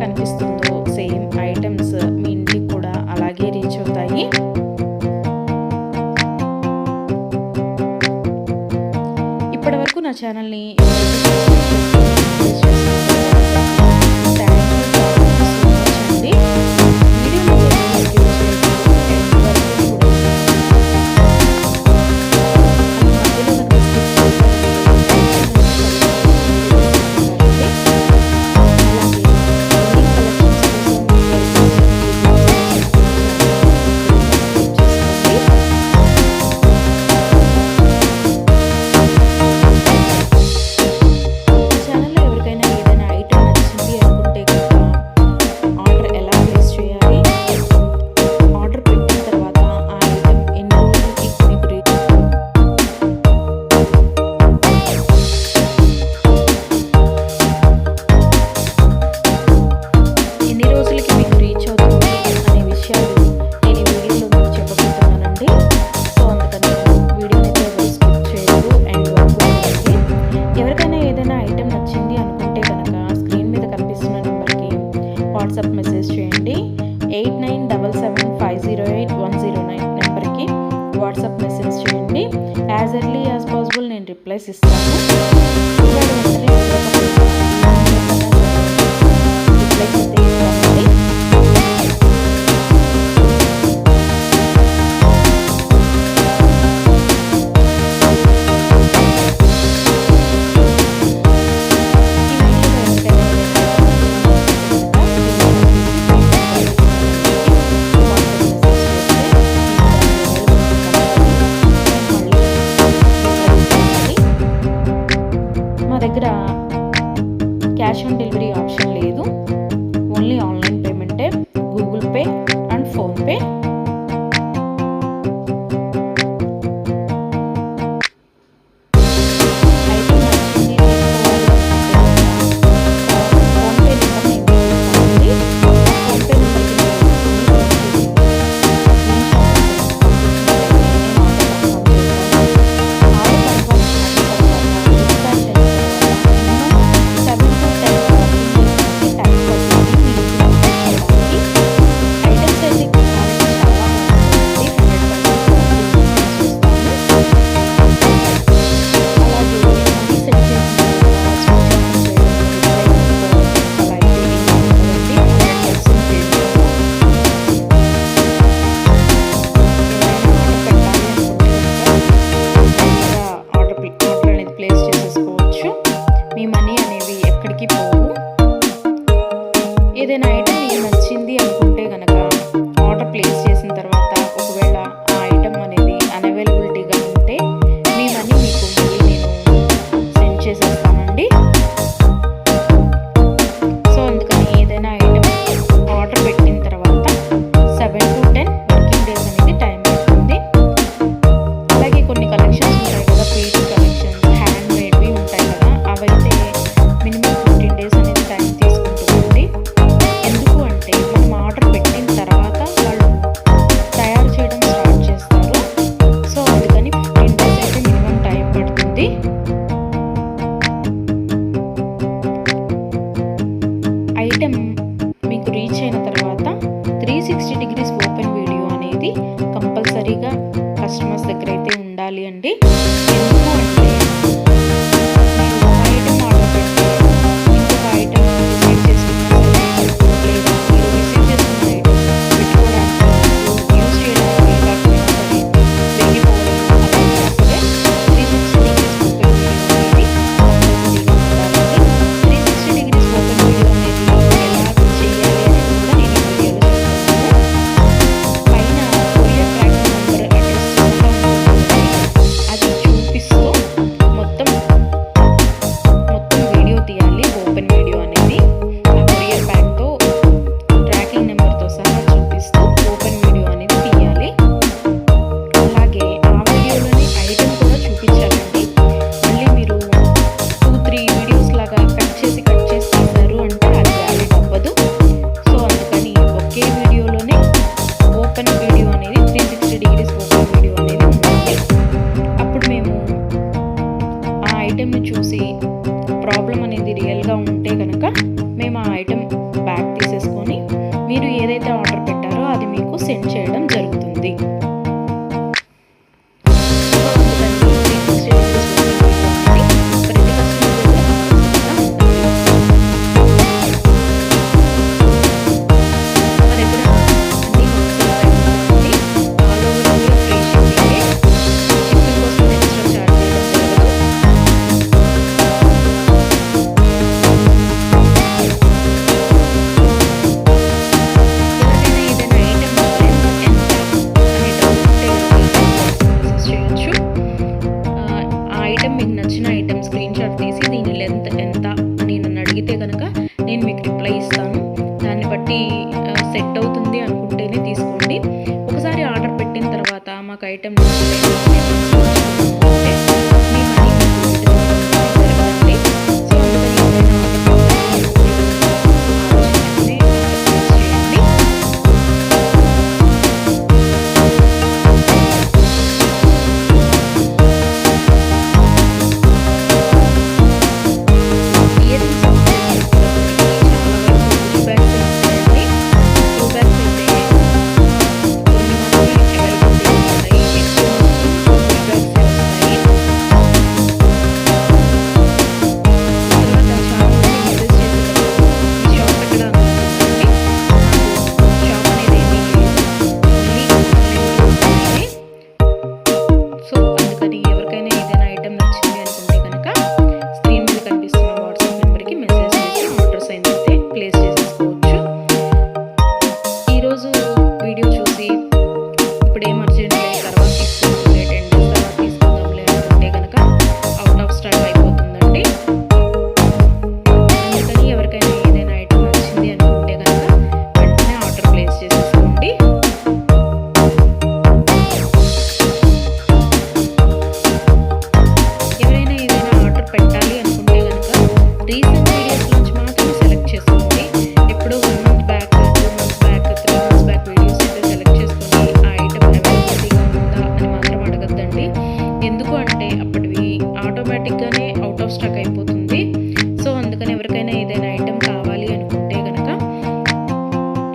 కనిపిస్తుందో same items మీ ఇంటికి కూడా అలాగే రీచ్ అవుతాయి. ఇప్పటివరకు నా ఛానల్ని వాట్సాప్ మెసేజ్ చేయండి. 8977508109 నెంబర్కి వాట్సాప్ మెసేజ్ చేయండి. యాజ్ ఎర్లీ యాజ్ పాసిబుల్ నేను రిప్లైస్ ఇస్తాను. దగ్గర క్యాష్ ఆన్ డెలివరీ ఆప్షన్ లేదు. ఓన్లీ ఆన్లైన్ పేమెంటే, గూగుల్ పే అండ్ ఫోన్పే. ఏదైనా ఐటమ్ మీకు నచ్చింది అనుకుంటే కనుక ఆర్డర్ ప్లేస్ చేసిన తర్వాత ఒకవేళ ఆ ఐటమ్ అనేది అన్అవైలబిలిటీగా ఉంటే మీ మనీ మీకు మళ్ళీ నేను సెండ్ చేసేస్తానండి. సో అందుకని ఏదైనా ఐటమ్ ఆర్డర్ పెట్టిన తర్వాత 7 to 10 వర్కింగ్ డేస్ అనేది టైం పడుతుంది. అలాగే కొన్ని కలెక్షన్స్ ఉంటాయి కదా, పీస్ కలెక్షన్స్, హ్యాండ్ మేడ్వి ఉంటాయి కదా, అవైతే మినిమం 15 డేస్ అనేది టైం తీసుకుంటుంది. ఎందుకు అంటే మనం ఆర్డర్ పెట్టిన తర్వాత వాళ్ళు తయారు చేయడం స్టార్ట్ చేస్తారు. సో అందుకని 15 డేస్ అయితే మినిమం టైం పడుతుంది. ఐటమ్ మీకు రీచ్ అయిన తర్వాత 360 degrees ఓపెన్ వీడియో అనేది కంపల్సరీగా కస్టమర్స్ దగ్గర అయితే ఉండాలి అండి. ఎందుకు అంటే ఐటమ్ ఆర్డర్ పెట్టి ఇంకొక ఐటమ్ రిసీవ్ చేసుకున్నా సరే, లేదా మీరు రిసీవ్ చేసుకున్న ఐటమ్ పెట్టుకోవడానికి యూజ్ చేయడానికి కాకపోయినా సరే, వెలిగిపోవడం అలా ఉన్నా సరే 360 degrees ఓపెన్ వీడియో అనేది కంపల్సరీగా ఉండాలండి. 360 degrees ఓపెన్ వీడియో అనేది ఎలా చేయాలి అనేది కూడా నేను ఈ వీడియోలో చెప్తాను. పైన కొరియర్ ట్రాకింగ్ నెంబర్ అడ్రస్ కూడా ఉంటుంది. అది చూపిస్తూ మొత్తం వీడియో తీయాలి. ఓపెన్ వీడియో అనేది ఆ కొరియర్ బ్యాగ్తో ట్రాకింగ్ నెంబర్తో సహా చూపిస్తూ ఓపెన్ వీడియో అనేది తీయాలి. అలాగే ఆ వీడియోలోని ఐటమ్ కూడా చూపించాలండి. మళ్ళీ మీరు 2-3 వీడియోస్ లాగా కట్ చేసి తీశారు అంటే అది వ్యాలిడ్ అవ్వదు. సో అందుకని ఒకే వీడియోలోనే ఓపెన్ వీడియో అనేది 360 degrees ఓపెన్ వీడియో అనేది ఉండాలి. అప్పుడు మేము ఆ ఐటెంని చూసి ప్రాబ్లం అనేది రియల్గా ఉంటే కనుక మేము ఆ ఐటెం బ్యాక్ ఏదైతే ఆర్డర్ పెట్టారో అది మీకు సెండ్ చేయడం జరుగుతుంది. మీకు నచ్చిన ఐటెం స్క్రీన్ షాట్ తీసి దీని లెంత్ ఎంత అని నన్ను అడిగితే కనుక నేను మీకు రిప్లై ఇస్తాను. దాన్ని బట్టి సెట్ అవుతుంది అనుకుంటేనే తీసుకోండి. ఒకసారి ఆర్డర్ పెట్టిన తర్వాత మాకు ఐటెం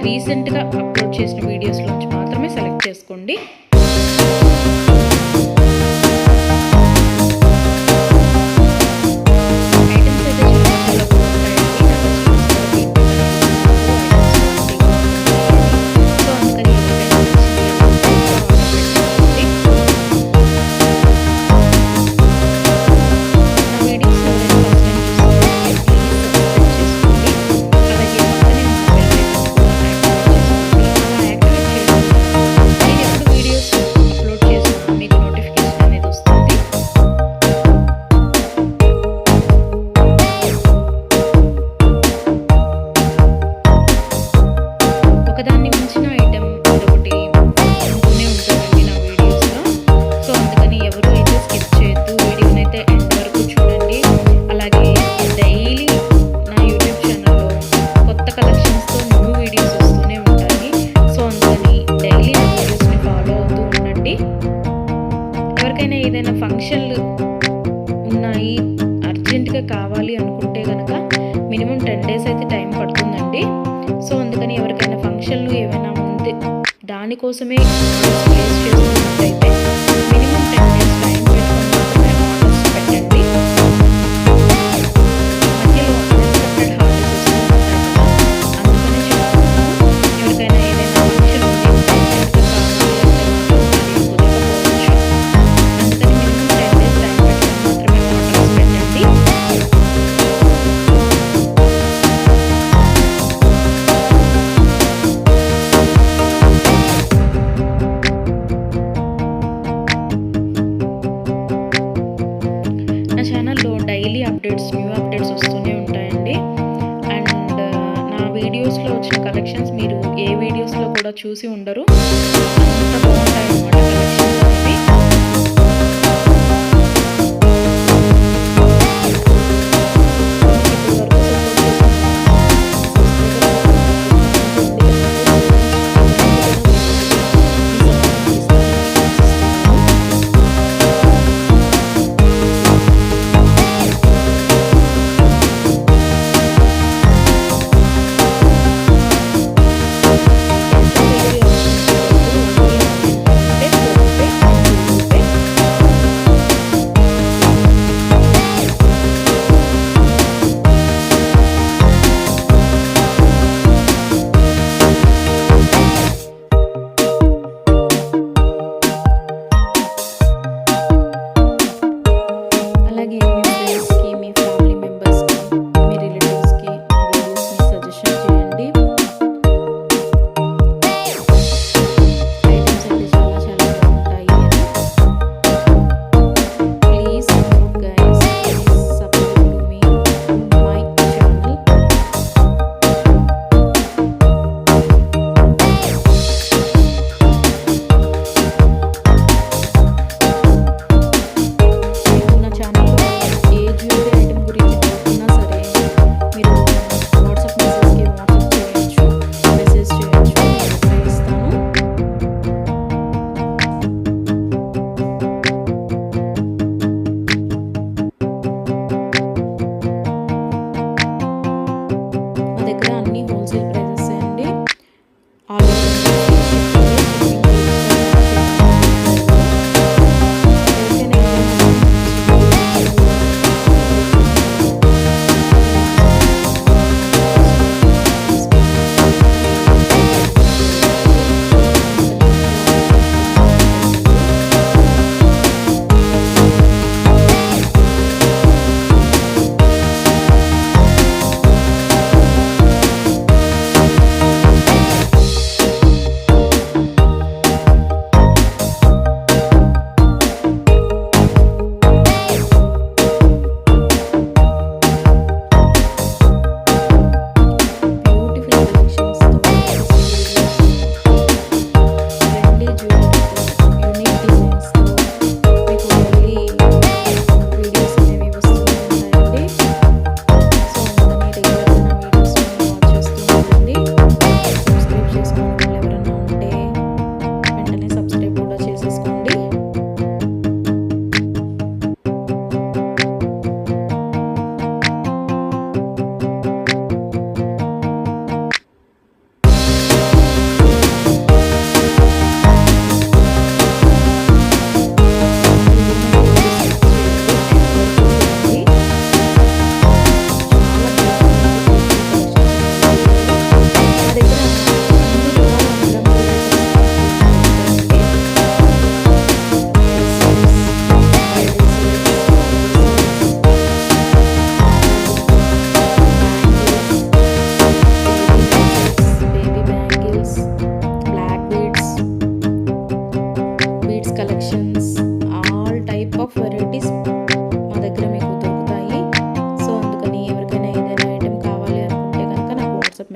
రీసెంట్గా అప్లోడ్ చేసిన వీడియోస్లోంచి మాత్రమే సెలెక్ట్ చేసుకోండి. ఎవరికైనా ఏదైనా ఫంక్షన్లు ఉన్నాయి అర్జెంటుగా కావాలి అనుకుంటే కనుక మినిమం 10 days అయితే టైం పడుతుందండి. సో అందుకని ఎవరికైనా ఫంక్షన్లు ఏమైనా ఉంది దానికోసమే ప్లేస్ చేసుకున్నట్టయితే మినిమం 10 days టైం పెట్టుకుని మాత్రమే ఆర్డర్స్ పెట్టండి. మధ్యలో అన్ఎక్స్పెక్టెడ్ హాలిడేస్ వస్తుంటాయి కదా, అందుకనే చెప్తున్నాను. ఎవరికైనా ఏదైనా ఫంక్షన్ ఉంది అర్జెంటుగా కావాలి అంటే కుదరకపోవచ్చు. అందుకని మినిమం 10 days టైం పెట్టుకుని మాత్రమే ఆర్డర్స్ పెట్టండి. నా ఛానల్లో డైలీ అప్డేట్స్ న్యూ అప్డేట్స్ వస్తూనే ఉంటాయండి. అండ్ నా వీడియోస్లో వచ్చిన కలెక్షన్స్ మీరు ఏ వీడియోస్లో కూడా చూసి ఉండరు, అంత బాగుంటాయి అన్నమాట కలెక్షన్స్ అనేవి.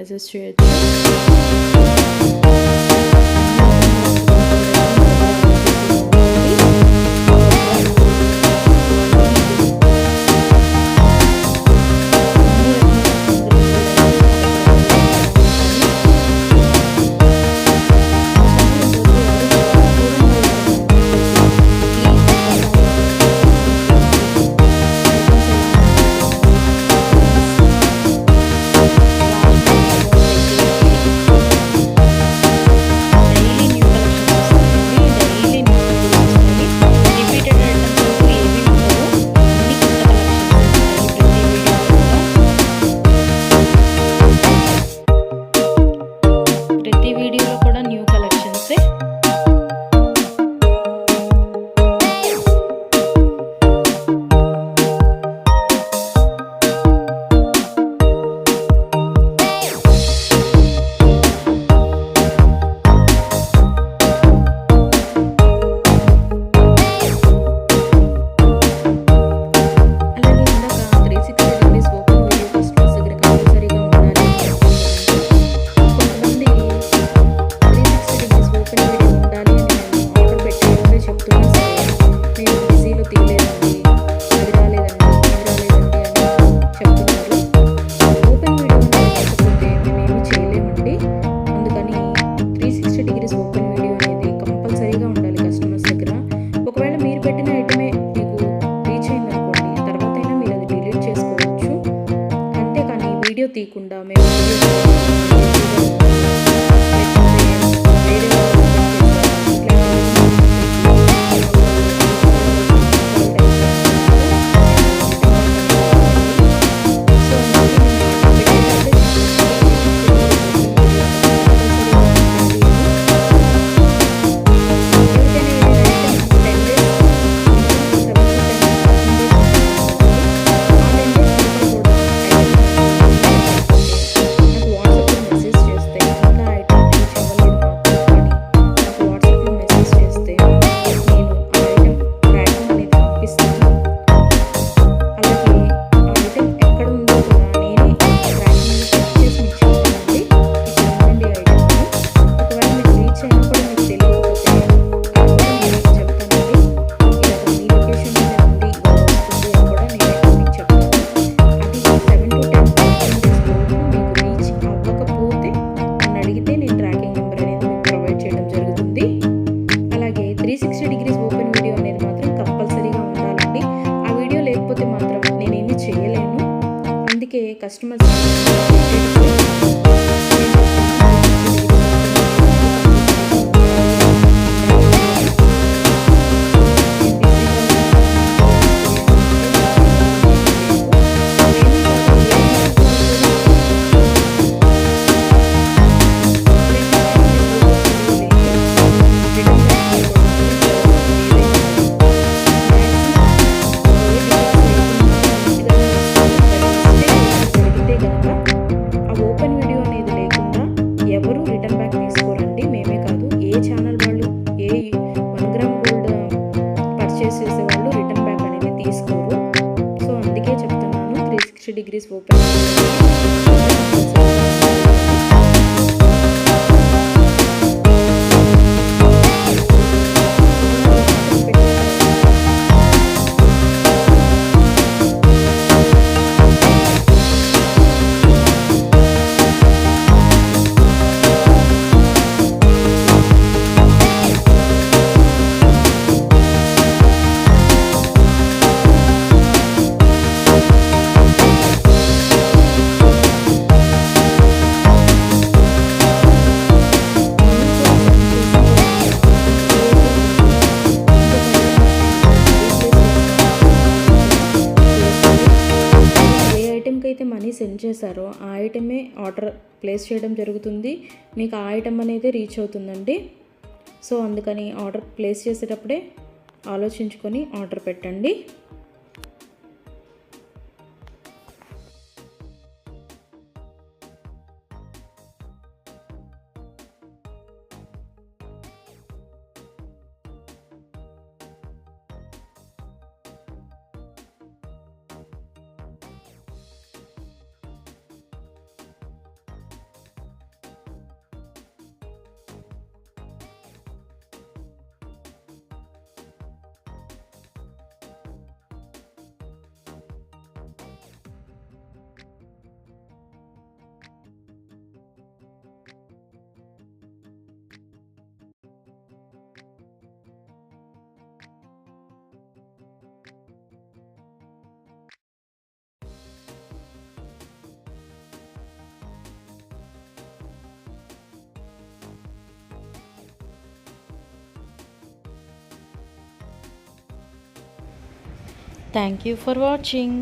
మెసేజ్ చేయొచ్చు. ప్రతి వీడియోలో కూడా న్యూ కలెక్షన్సే. వీడియో తీయకుండా మేము కస్టమర్స్ degrees open. అయితే మనీ సెండ్ చేశారో ఆ ఐటమే ఆర్డర్ ప్లేస్ చేయడం జరుగుతుంది. మీకు ఆ ఐటమ్ అనేది రీచ్ అవుతుందండి. సో అందుకని ఆర్డర్ ప్లేస్ చేసేటప్పుడే ఆలోచించుకొని ఆర్డర్ పెట్టండి. Thank you for watching.